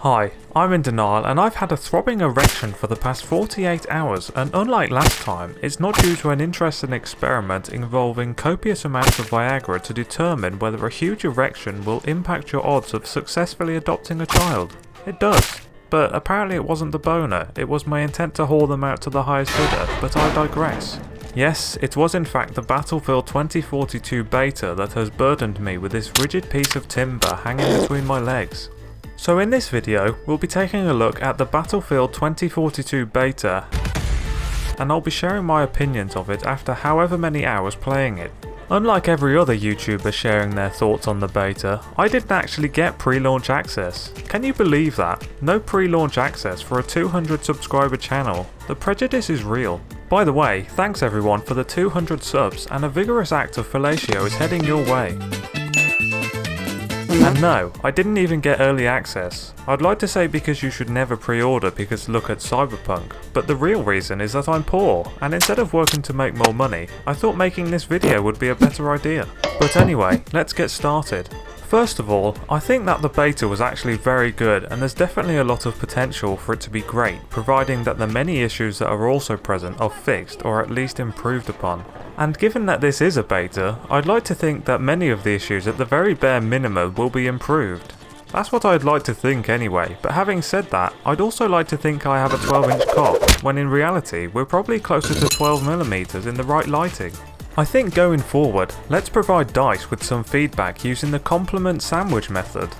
Hi, I'm in denial and I've had a throbbing erection for the past 48 hours, and unlike last time, it's not due to an interesting experiment involving copious amounts of Viagra to determine whether a huge erection will impact your odds of successfully adopting a child. It does, but apparently it wasn't the boner, it was my intent to haul them out to the highest bidder, but I digress. Yes, it was in fact the Battlefield 2042 beta that has burdened me with this rigid piece of timber hanging between my legs. So in this video, we'll be taking a look at the Battlefield 2042 beta, and I'll be sharing my opinions of it after however many hours playing it. Unlike every other YouTuber sharing their thoughts on the beta, I didn't actually get pre-launch access. Can you believe that? No pre-launch access for a 200 subscriber channel. The prejudice is real. By the way, thanks everyone for the 200 subs, and a vigorous act of fellatio is heading your way. And no, I didn't even get early access. I'd like to say because you should never pre-order because look at Cyberpunk, but the real reason is that I'm poor, and instead of working to make more money, I thought making this video would be a better idea. But anyway, let's get started. First of all, I think that the beta was actually very good, and there's definitely a lot of potential for it to be great, providing that the many issues that are also present are fixed or at least improved upon. And given that this is a beta, I'd like to think that many of the issues at the very bare minimum will be improved. That's what I'd like to think anyway, but having said that, I'd also like to think I have a 12-inch cock, when in reality we're probably closer to 12mm in the right lighting. I think going forward, let's provide DICE with some feedback using the compliment sandwich method.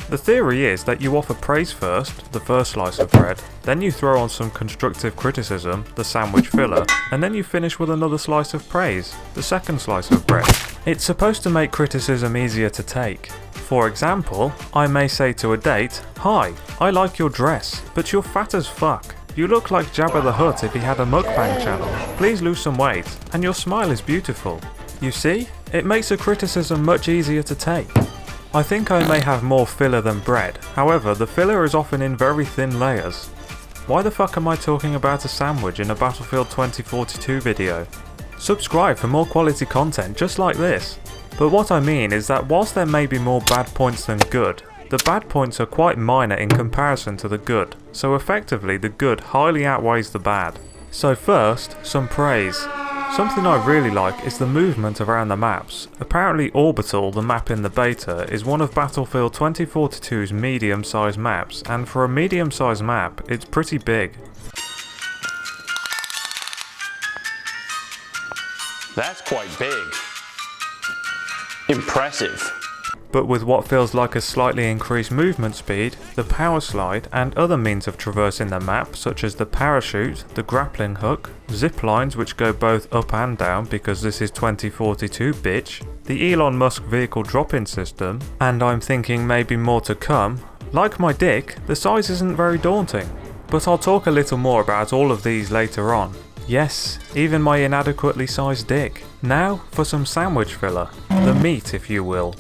The theory is that you offer praise first, the first slice of bread, then you throw on some constructive criticism, the sandwich filler, and then you finish with another slice of praise, the second slice of bread. It's supposed to make criticism easier to take. For example, I may say to a date, "Hi, I like your dress, but you're fat as fuck. You look like Jabba the Hutt if he had a mukbang channel. Please lose some weight, and your smile is beautiful." You see? It makes a criticism much easier to take. I think I may have more filler than bread, however the filler is often in very thin layers. Why the fuck am I talking about a sandwich in a Battlefield 2042 video? Subscribe for more quality content just like this. But what I mean is that whilst there may be more bad points than good, the bad points are quite minor in comparison to the good, so effectively the good highly outweighs the bad. So first, some praise. Something I really like is the movement around the maps. Apparently Orbital, the map in the beta, is one of Battlefield 2042's medium-sized maps, and for a medium-sized map, it's pretty big. That's quite big. Impressive. But with what feels like a slightly increased movement speed, the power slide, and other means of traversing the map such as the parachute, the grappling hook, ziplines which go both up and down because this is 2042 bitch, the Elon Musk vehicle drop-in system, and I'm thinking maybe more to come, like my dick, the size isn't very daunting. But I'll talk a little more about all of these later on. Yes, even my inadequately sized dick. Now for some sandwich filler, the meat if you will.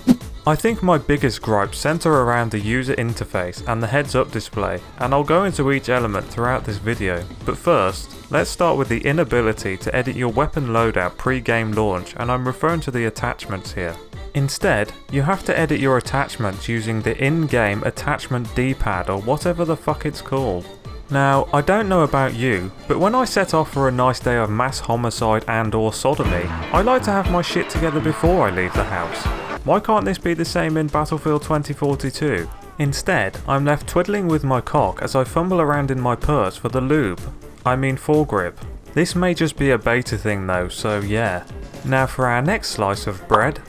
I think my biggest gripes centre around the user interface and the heads-up display, and I'll go into each element throughout this video. But first, let's start with the inability to edit your weapon loadout pre-game launch, and I'm referring to the attachments here. Instead, you have to edit your attachments using the in-game attachment D-pad or whatever the fuck it's called. Now, I don't know about you, but when I set off for a nice day of mass homicide and or sodomy, I like to have my shit together before I leave the house. Why can't this be the same in Battlefield 2042? Instead, I'm left twiddling with my cock as I fumble around in my purse for the lube. I mean foregrip. This may just be a beta thing though, so yeah. Now for our next slice of bread.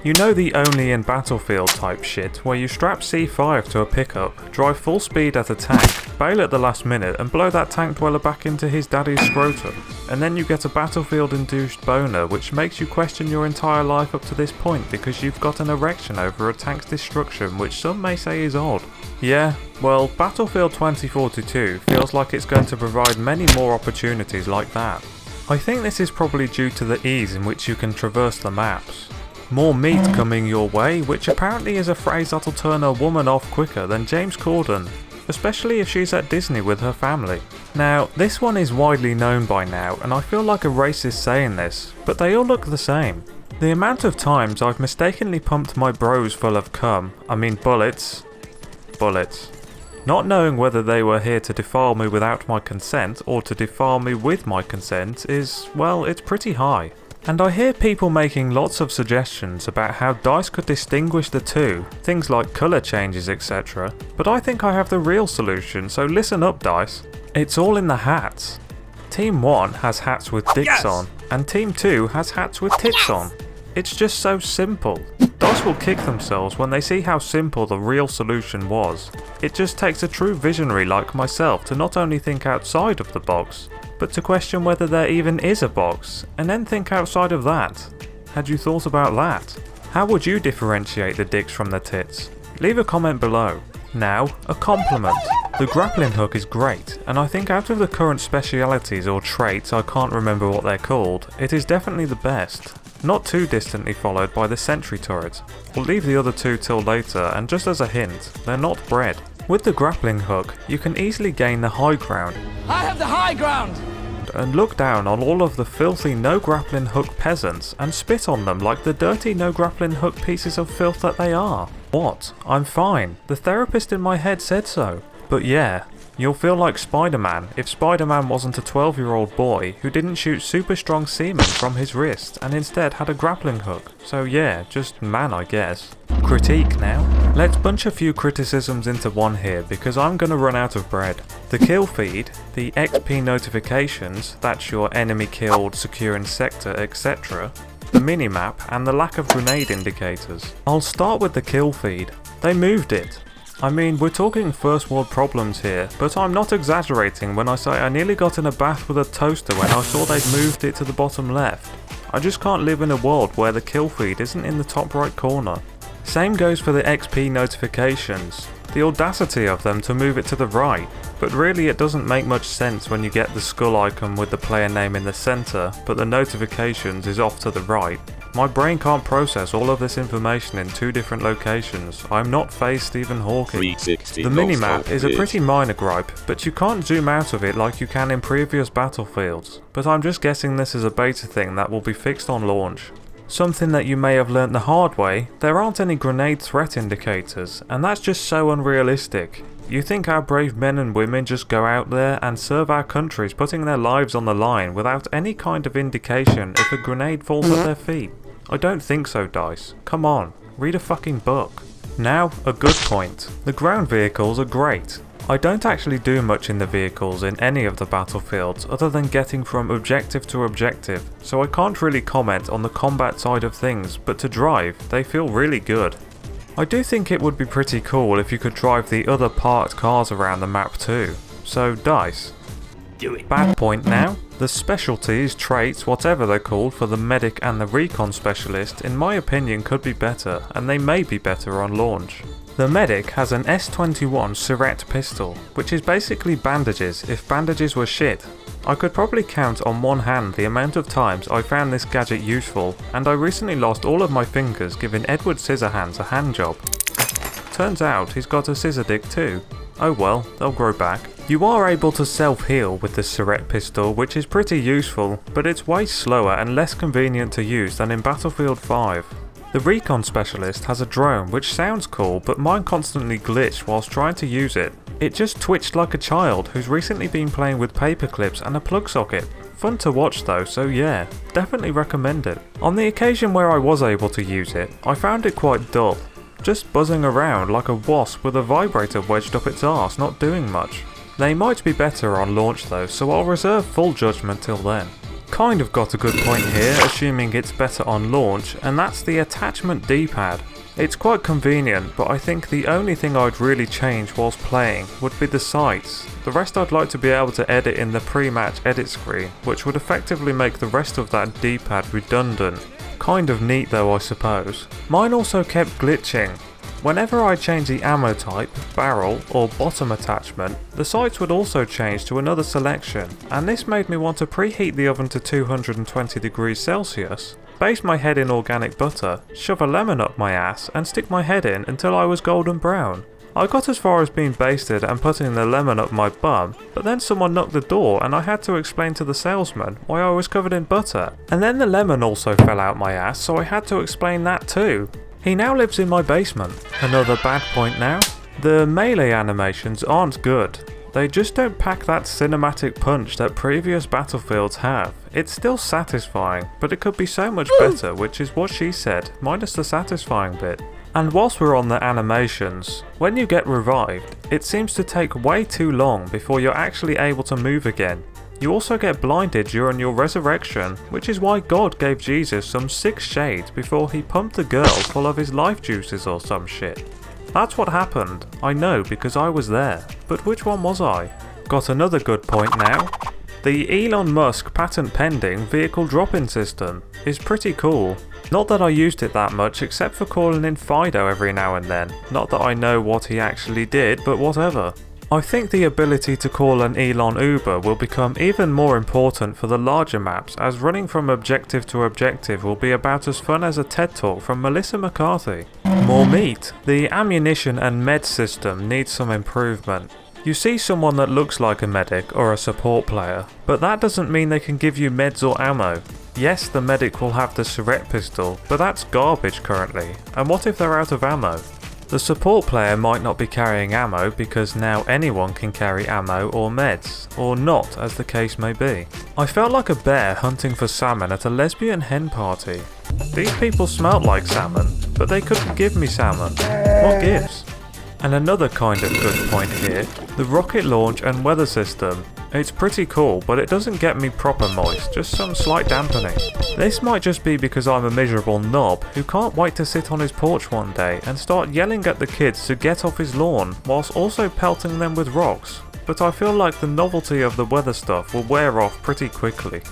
You know the only in Battlefield type shit where you strap C5 to a pickup, drive full speed at a tank, bail at the last minute and blow that tank dweller back into his daddy's scrotum, and then you get a Battlefield induced boner which makes you question your entire life up to this point because you've got an erection over a tank's destruction, which some may say is odd. Yeah, well, Battlefield 2042 feels like it's going to provide many more opportunities like that. I think this is probably due to the ease in which you can traverse the maps. More meat coming your way, which apparently is a phrase that'll turn a woman off quicker than James Corden, especially if she's at Disney with her family. Now, this one is widely known by now, and I feel like a racist saying this, but they all look the same. The amount of times I've mistakenly pumped my bros full of cum, I mean bullets, Not knowing whether they were here to defile me without my consent or to defile me with my consent is, well, it's pretty high. And I hear people making lots of suggestions about how DICE could distinguish the two, things like colour changes etc, but I think I have the real solution, so listen up DICE. It's all in the hats. Team 1 has hats with dicks on, and Team 2 has hats with tits on. It's just so simple. DICE will kick themselves when they see how simple the real solution was. It just takes a true visionary like myself to not only think outside of the box, but to question whether there even is a box, and then think outside of that. Had you thought about that? How would you differentiate the dicks from the tits? Leave a comment below. Now, a compliment. The grappling hook is great, and I think out of the current specialities or traits, I can't remember what they're called, it is definitely the best. Not too distantly followed by the sentry turret. We'll leave the other two till later, and just as a hint, they're not bred. With the grappling hook, you can easily gain the high ground. I have the high ground! And look down on all of the filthy no grappling hook peasants and spit on them like the dirty no grappling hook pieces of filth that they are. What? I'm fine. The therapist in my head said so. But yeah, you'll feel like Spider-Man if Spider-Man wasn't a 12-year-old boy who didn't shoot super strong semen from his wrist and instead had a grappling hook. So yeah, just man I guess. Critique now. Let's bunch a few criticisms into one here because I'm gonna run out of bread. The kill feed, the XP notifications, that's your enemy killed, securing sector, etc. The minimap and the lack of grenade indicators. I'll start with the kill feed. They moved it. I mean, we're talking first world problems here, but I'm not exaggerating when I say I nearly got in a bath with a toaster when I saw they'd moved it to the bottom left. I just can't live in a world where the kill feed isn't in the top right corner. Same goes for the XP notifications. The audacity of them to move it to the right, but really it doesn't make much sense when you get the skull icon with the player name in the centre, but the notifications is off to the right. My brain can't process all of this information in two different locations. I'm not FaZe Stephen Hawking. The minimap is a pretty minor gripe, but you can't zoom out of it like you can in previous Battlefields. But I'm just guessing this is a beta thing that will be fixed on launch. Something that you may have learnt the hard way, there aren't any grenade threat indicators, and that's just so unrealistic. You think our brave men and women just go out there and serve our countries putting their lives on the line without any kind of indication if a grenade falls at their feet? I don't think so, DICE. Come on, read a fucking book. Now, a good point. The ground vehicles are great. I don't actually do much in the vehicles in any of the battlefields other than getting from objective to objective, so I can't really comment on the combat side of things, but to drive, they feel really good. I do think it would be pretty cool if you could drive the other parked cars around the map too. So DICE. Do it. Bad point now. The specialties, traits, whatever they're called for the medic and the recon specialist in my opinion could be better, and they may be better on launch. The medic has an S21 Surette pistol, which is basically bandages if bandages were shit. I could probably count on one hand the amount of times I found this gadget useful, and I recently lost all of my fingers giving Edward Scissorhands a hand job. Turns out he's got a scissor dick too. Oh well, they'll grow back. You are able to self-heal with the Surette pistol, which is pretty useful, but it's way slower and less convenient to use than in Battlefield 5. The recon specialist has a drone which sounds cool, but mine constantly glitched whilst trying to use it. It just twitched like a child who's recently been playing with paper clips and a plug socket. Fun to watch though, so yeah, definitely recommend it. On the occasion where I was able to use it, I found it quite dull. Just buzzing around like a wasp with a vibrator wedged up its arse, not doing much. They might be better on launch though, so I'll reserve full judgment till then. Kind of got a good point here, assuming it's better on launch, and that's the attachment D-pad. It's quite convenient, but I think the only thing I'd really change whilst playing would be the sights. The rest I'd like to be able to edit in the pre-match edit screen, which would effectively make the rest of that D-pad redundant. Kind of neat though, I suppose. Mine also kept glitching. Whenever I changed the ammo type, barrel, or bottom attachment, the sights would also change to another selection, and this made me want to preheat the oven to 220 degrees Celsius, baste my head in organic butter, shove a lemon up my ass, and stick my head in until I was golden brown. I got as far as being basted and putting the lemon up my bum, but then someone knocked the door and I had to explain to the salesman why I was covered in butter. And then the lemon also fell out my ass, so I had to explain that too. He now lives in my basement. Another bad point now. The melee animations aren't good. They just don't pack that cinematic punch that previous Battlefields have. It's still satisfying, but it could be so much better, which is what she said, minus the satisfying bit. And whilst we're on the animations, when you get revived, it seems to take way too long before you're actually able to move again. You also get blinded during your resurrection, which is why God gave Jesus some 6 shades before he pumped the girl full of his life juices or some shit. That's what happened, I know because I was there, but which one was I? Got another good point now. The Elon Musk patent pending vehicle drop-in system is pretty cool. Not that I used it that much except for calling in Fido every now and then, not that I know what he actually did, but whatever. I think the ability to call an Elon Uber will become even more important for the larger maps, as running from objective to objective will be about as fun as a TED Talk from Melissa McCarthy. More meat. The ammunition and med system needs some improvement. You see someone that looks like a medic or a support player, but that doesn't mean they can give you meds or ammo. Yes, the medic will have the Surrett pistol, but that's garbage currently, and what if they're out of ammo? The support player might not be carrying ammo because now anyone can carry ammo or meds, or not as the case may be. I felt like a bear hunting for salmon at a lesbian hen party. These people smelt like salmon, but they couldn't give me salmon. What gives? And another kind of good point here, the rocket launch and weather system. It's pretty cool, but it doesn't get me proper moist, just some slight dampening. This might just be because I'm a miserable knob who can't wait to sit on his porch one day and start yelling at the kids to get off his lawn, whilst also pelting them with rocks. But I feel like the novelty of the weather stuff will wear off pretty quickly.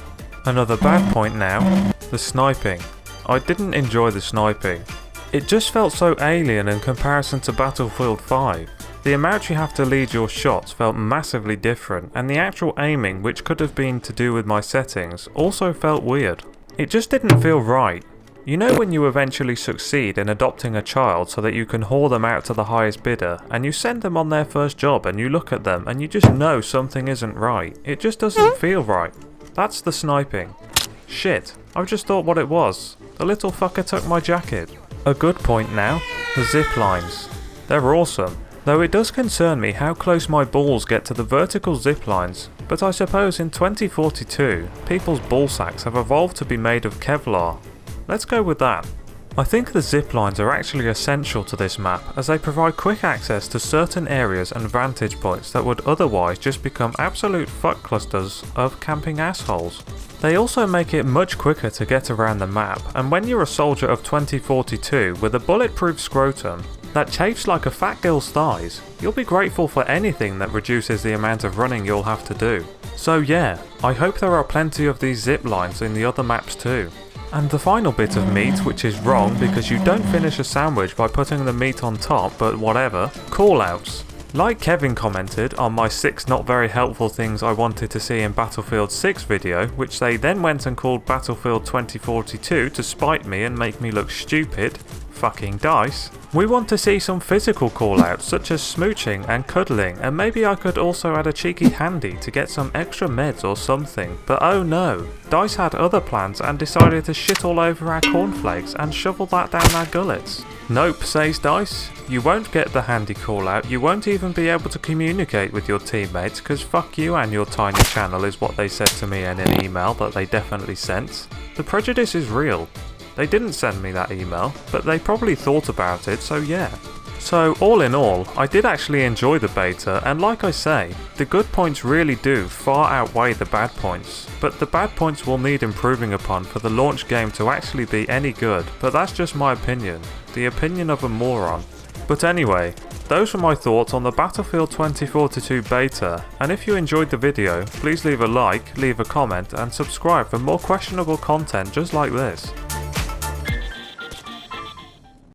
Another bad point now, the sniping. I didn't enjoy the sniping. It just felt so alien in comparison to Battlefield 5. The amount you have to lead your shots felt massively different, and the actual aiming, which could have been to do with my settings, also felt weird. It just didn't feel right. You know when you eventually succeed in adopting a child so that you can haul them out to the highest bidder, and you send them on their first job and you look at them and you just know something isn't right. It just doesn't feel right. That's the sniping. Shit, I just thought what it was. The little fucker took my jacket. A good point now, the ziplines. They're awesome. Though it does concern me how close my balls get to the vertical ziplines, but I suppose in 2042, people's ball sacks have evolved to be made of Kevlar. Let's go with that. I think the ziplines are actually essential to this map, as they provide quick access to certain areas and vantage points that would otherwise just become absolute fuck clusters of camping assholes. They also make it much quicker to get around the map, and when you're a soldier of 2042 with a bulletproof scrotum that chafes like a fat girl's thighs, you'll be grateful for anything that reduces the amount of running you'll have to do. So yeah, I hope there are plenty of these zip lines in the other maps too. And the final bit of meat, which is wrong because you don't finish a sandwich by putting the meat on top, but whatever, callouts. Like Kevin commented on my 6 not very helpful things I wanted to see in Battlefield 6 video, which they then went and called Battlefield 2042 to spite me and make me look stupid. Fucking DICE. We want to see some physical callouts such as smooching and cuddling, and maybe I could also add a cheeky handy to get some extra meds or something, but oh no, DICE had other plans and decided to shit all over our cornflakes and shovel that down our gullets. Nope, says DICE, you won't get the handy callout, you won't even be able to communicate with your teammates because fuck you and your tiny channel is what they said to me in an email that they definitely sent. The prejudice is real. They didn't send me that email, but they probably thought about it, so yeah. So all in all, I did actually enjoy the beta, and like I say, the good points really do far outweigh the bad points, but the bad points will need improving upon for the launch game to actually be any good, but that's just my opinion, the opinion of a moron. But anyway, those were my thoughts on the Battlefield 2042 beta, and if you enjoyed the video, please leave a like, leave a comment, and subscribe for more questionable content just like this.